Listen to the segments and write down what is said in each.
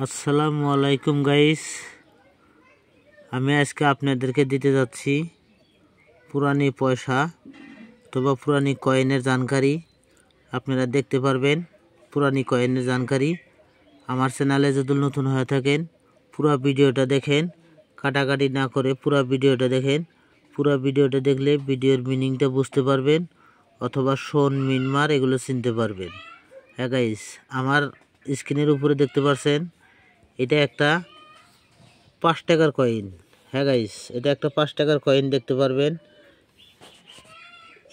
আসসালামু আলাইকুম গাইস, আমি আজকে আপনাদেরকে দিতে যাচ্ছি পুরানি পয়সা অথবা পুরানি কয়েনের জানকারি। আপনারা দেখতে পারবেন পুরানি কয়েনের জানকারি। আমার চ্যানেলে যদি নতুন হয়ে থাকেন পুরো ভিডিওটা দেখেন, কাটাকাটি না করে পুরো ভিডিওটা দেখেন। পুরো ভিডিওটা দেখলে ভিডিওর মিনিংটা বুঝতে পারবেন অথবা শোন মিনমার এগুলো চিনতে পারবেন। হ্যাঁ গাইস, আমার স্ক্রিনের উপরে দেখতে পাচ্ছেন এটা একটা 5 টাকার কয়েন। হ্যাঁ গাইস, এটা একটা 5 টাকার কয়েন দেখতে পারবেন।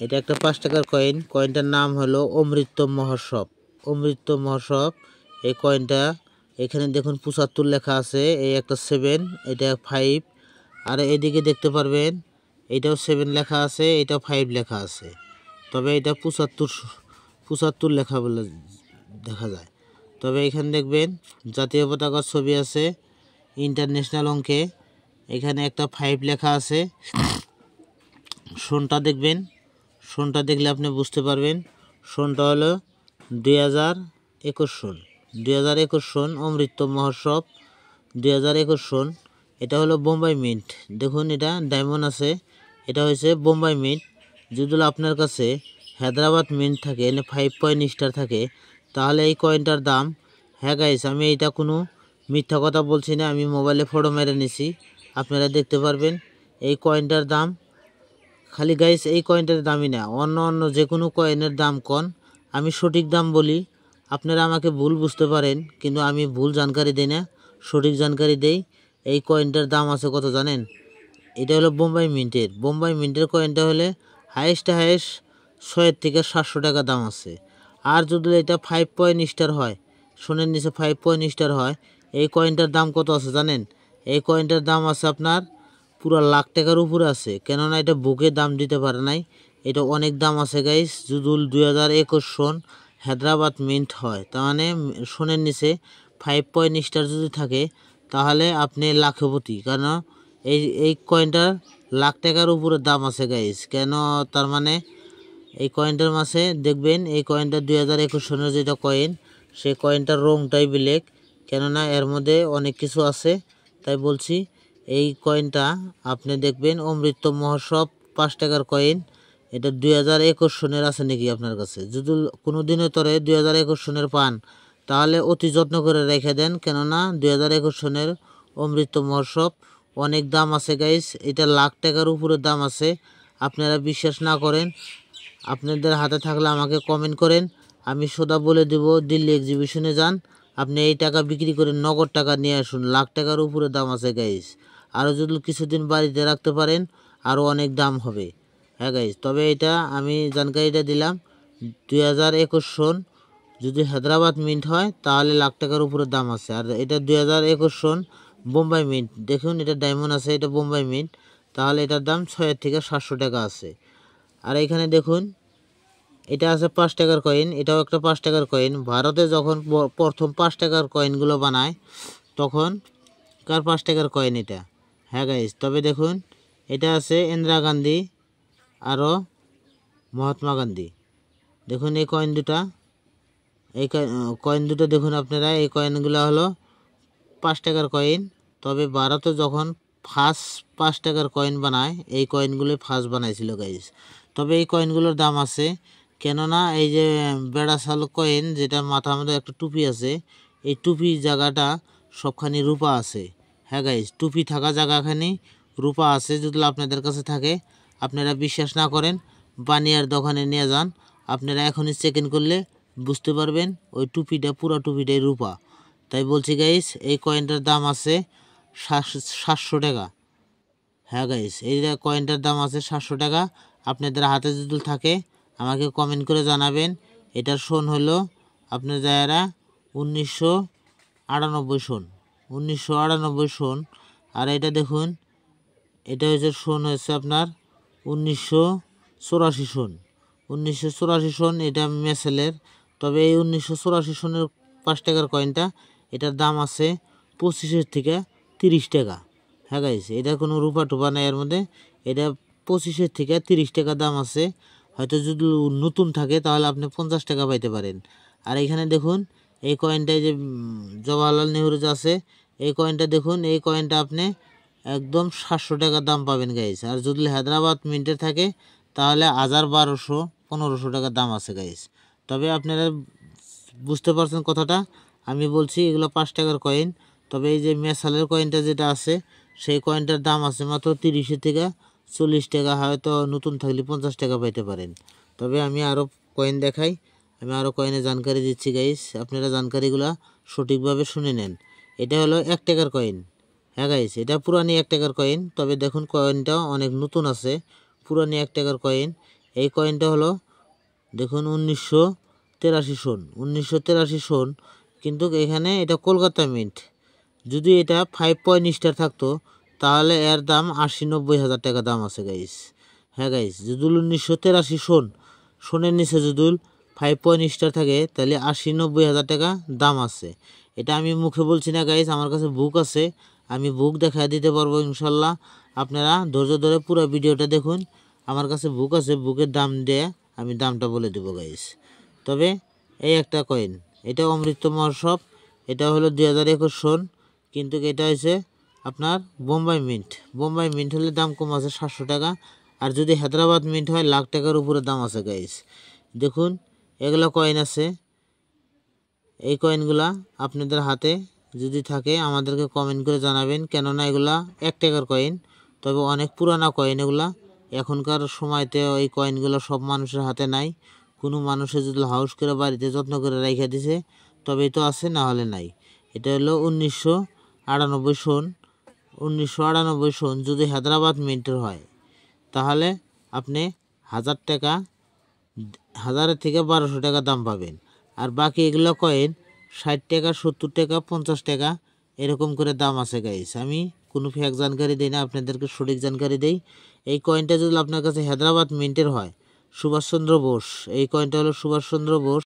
এটা একটা 5 টাকার কয়েন। কয়েনটার নাম হলো অমৃত মহোৎসব। অমৃত মহোৎসব এই কয়েনটা এখানে দেখুন 75 লেখা আছে, এই একটা 7, এটা 5, আর এদিকে দেখতে পারবেন এটাও 7 লেখা আছে, এটাও 5 লেখা আছে, তবে এটা 75 লেখা বলে দেখা যায়। তবে এখানে দেখবেন জাতীয় পতাকার ছবি আছে, ইন্টারন্যাশনাল অঙ্কে এখানে একটা 5 লেখা আছে। সনটা দেখবেন, সনটা দেখলে আপনি বুঝতে পারবেন। সনটা হলো 2021 সন। 2021 সন অমৃত মহোৎসব 2021 সন। এটা হলো বোম্বাই মিন্ট। দেখুন এটা ডায়মন্ড আছে, এটা হয়েছে বোম্বাই মিন্ট। যদি আপনার কাছে হায়দ্রাবাদ মিন্ট থাকে, এনে 5 পয়েন্ট স্টার থাকে, তাহলে এই কয়েনটার দাম, হ্যাঁ গাইস আমি এটা কোনো মিথ্যা কথা বলছি না, আমি মোবাইলে ফটো মেরে নিছি, আপনারা দেখতে পারবেন। এই কয়েনটার দাম খালি গাইস এই কয়েনটার দামই না, অন্য যে কোনো কয়েনের দাম কন, আমি সঠিক দাম বলি। আপনারা আমাকে ভুল বুঝতে পারেন, কিন্তু আমি ভুল জানকারি দিই না, সঠিক জানকারি দেই। এই কয়েনটার দাম আছে কত জানেন? এটা হলো বোম্বাই মিন্টের। বোম্বাই মিন্টের কয়েনটা হলে হাইয়েস্ট 6 থেকে 700 টাকা দাম আছে। আর যদি এটা 5 পয়েন্ট স্টার হয়, সোনের নিচে 5 পয়েন্ট স্টার হয়, এই কয়েনটার দাম কত আছে জানেন? এই কয়েনটার দাম আছে আপনার পুরো লাখ টাকার উপরে আছে, কেননা এটা বুকে দাম দিতে পারে নাই, এটা অনেক দাম আছে গাইস। যদি 2021 সন হায়দ্রাবাদ মিন্ট হয়, তার মানে সোনের নিচে 5 পয়েন্ট স্টার যদি থাকে, তাহলে আপনি লাখপতি, কারণ এই কয়েনটার লাখ টাকার উপরে দাম আছে গাইস। কেন? তার মানে এই কয়েনটার মাঝে দেখবেন এই কয়েনটা 2021 সনের যেটা কয়েন, সেই কয়েনটার রংটাই ব্ল্যাক, কেননা এর মধ্যে অনেক কিছু আছে, তাই বলছি। এই কয়েনটা আপনি দেখবেন অমৃত মহোৎসব 5 টাকার কয়েন, এটা 2021 সনের আছে নাকি আপনার কাছে? যদি কোনো দিনের তরে 2021 সনের পান, তাহলে অতি যত্ন করে রেখে দেন, কেননা 2021 সনের অমৃত মহোৎসব অনেক দাম আছে গাইস। এটা লাখ টাকার উপরে দাম আছে। আপনারা বিশ্বাস না করেন, আপনাদের হাতে থাকলে আমাকে কমেন্ট করেন, আমি সোজা বলে দেব। দিল্লি এক্সিবিশনে যান, আপনি এই টাকা বিক্রি করে নগদ টাকা নিয়ে আসুন, লাখ টাকার উপরে দাম আছে গাইস। আরও যদি কিছুদিন বাড়িতে রাখতে পারেন আরও অনেক দাম হবে। হ্যাঁ গাইস, তবে এটা আমি জানকারিটা দিলাম। 2021 সন যদি হায়দ্রাবাদ মিন্ট হয়, তাহলে লাখ টাকার উপরে দাম আছে। আর এটা 2021 সন বোম্বাই মিন্ট, দেখুন এটা ডায়মন্ড আছে, এটা বোম্বাই মিন্ট, তাহলে এটার দাম 6 থেকে 700 টাকা আছে। আর এখানে দেখুন এটা আছে 5 টাকার কয়েন, এটাও একটা 5 টাকার কয়েন। ভারতে যখন প্রথম 5 টাকার কয়েনগুলো বানায়, তখন কার 5 টাকার কয়েন এটা? হ্যাঁ গাইস, তবে দেখুন এটা আছে ইন্দিরা গান্ধী আরও মহাত্মা গান্ধী। দেখুন এই কয়েন দুটা, এই কয়েন দুটো দেখুন আপনারা, এই কয়েনগুলো হলো 5 টাকার কয়েন। তবে ভারতে যখন ফার্স্ট 5 টাকার কয়েন বানায়, এই কয়েনগুলো ফার্স্ট বানাইছিল গাইস। তবে এই কয়েনগুলোর দাম আছে, কেননা এই যে বেড়াশাল কয়েন, যেটা মাথার মধ্যে একটা টুপি আছে, এই টুপি জায়গাটা সবখানি রূপা আছে। হ্যাঁ গাইস, টুপি থাকা জায়গাখানি রূপা আছে। যদি আপনাদের কাছে থাকে, আপনারা বিশ্বাস না করেন, বানিয়ার দোকানে নিয়ে যান, আপনারা এখনই চেক ইন করলে বুঝতে পারবেন ওই টুপিটা, পুরো টুপিটাই রূপা। তাই বলছি গাইস, এই কয়েনটার দাম আছে 700 টাকা। হ্যাঁ গাইস, এই কয়েনটার দাম আছে 700 টাকা। আপনাদের হাতে যদি থাকে আমাকে কমেন্ট করে জানাবেন। এটার সন হলো আপনার যারা 1998 সন, 1998 সন। আর এটা দেখুন, এটা হচ্ছে সন হচ্ছে আপনার 1984 সন, 1984 সন, এটা মেসেলের। তবে এই 1984 সনের 5 টাকার কয়েনটা, এটার দাম আছে 25 থেকে 30 টাকা। হ্যাঁ গাইস, এটা কোনো রূপা টুপা নাই এর মধ্যে, এটা 25 থেকে 30 টাকা দাম আছে। হয়তো যদি নতুন থাকে তাহলে আপনি 50 টাকা পাইতে পারেন। আর এখানে দেখুন এই কয়েনটা যে জওয়াহরলাল নেহরু যে আছে এই কয়েনটা দেখুন, এই কয়েনটা আপনি একদম 700 টাকা দাম পাবেন গাইস। আর যদি হায়দ্রাবাদ মিন্টের থাকে তাহলে 1200-1500 টাকা দাম আছে গাইস। তবে আপনারা বুঝতে পারছেন কথাটা, আমি বলছি এগুলো 5 টাকার কয়েন। তবে এই যে মেসালের কয়েনটা যেটা আছে সেই কয়েনটার দাম আছে মাত্র 30 থেকে 40 টাকা, হয়তো নতুন থাকলে 50 টাকা পাইতে পারেন। তবে আমি আরও কয়েন দেখাই, আমি আরও কয়েনের জানকারি দিচ্ছি গাইস, আপনারা জানকারিগুলো সঠিকভাবে শুনে নেন। এটা হলো 1 টাকার কয়েন। হ্যাঁ গাইস, এটা পুরানি 1 টাকার কয়েন। তবে দেখুন কয়েনটা অনেক নতুন আছে, পুরানি 1 টাকার কয়েন। এই কয়েনটা হলো দেখুন 1983 সন, 1983 সন। কিন্তু এখানে এটা কলকাতা মিন্ট। যদি এটা 5 পয়েন্ট স্টার থাকতো তাহলে এর দাম 80-90 হাজার টাকা দাম আছে গাইস। হ্যাঁ গাইস, যদি 1983 সনের নিচে যদি 5 পয়েন্ট স্টার থাকে তাহলে 80-90 হাজার টাকা দাম আছে। এটা আমি মুখে বলছি না গাইস, আমার কাছে বুক আছে, আমি বুক দেখায় দিতে পারবো ইনশাল্লাহ। আপনারা ধৈর্য ধরে পুরো ভিডিওটা দেখুন, আমার কাছে বুক আছে, বুকের দাম দিয়ে আমি দামটা বলে দেবো গাইস। তবে এই একটা কয়েন, এটা অমৃত মহোৎসব, এটা হলো 2021 সন। কিন্তু এটা হচ্ছে আপনার বোম্বাই মিন্ট। বোম্বাই মিন্ট হলে দাম কম আছে 700 টাকা। আর যদি হায়দ্রাবাদ মিন্ট হয় লাখ টাকার উপরে দাম আছে গাইস। দেখুন এগুলো কয়েন আছে, এই কয়েনগুলা আপনাদের হাতে যদি থাকে আমাদেরকে কমেন্ট করে জানাবেন, কেননা এগুলা 1 টাকার কয়েন। তবে অনেক পুরানা কয়েন এগুলা, এখনকার সময়তে ওই কয়েনগুলো সব মানুষের হাতে নাই। কোনো মানুষের যদি হাউস করে বাড়িতে যত্ন করে রেখে দিছে তবেই তো আছে, না হলে নাই। এটা হলো 1998 সন। 1998 সন যদি হায়দ্রাবাদ মিন্টের হয় তাহলে আপনি 1000 টাকা, 1000 থেকে 1200 টাকা দাম পাবেন। আর বাকি এগুলো কয়েন 60 টাকা, 70 টাকা, 50 টাকা এরকম করে দাম আছে গাইস। আমি কোনো ফেক জানকারি দিই না, আপনাদেরকে সঠিক জানকারি দেই। এই কয়েনটা যদি আপনার কাছে হায়দ্রাবাদ মিন্টের হয়, সুভাষচন্দ্র বোস, এই কয়েনটা হলো সুভাষচন্দ্র বোস।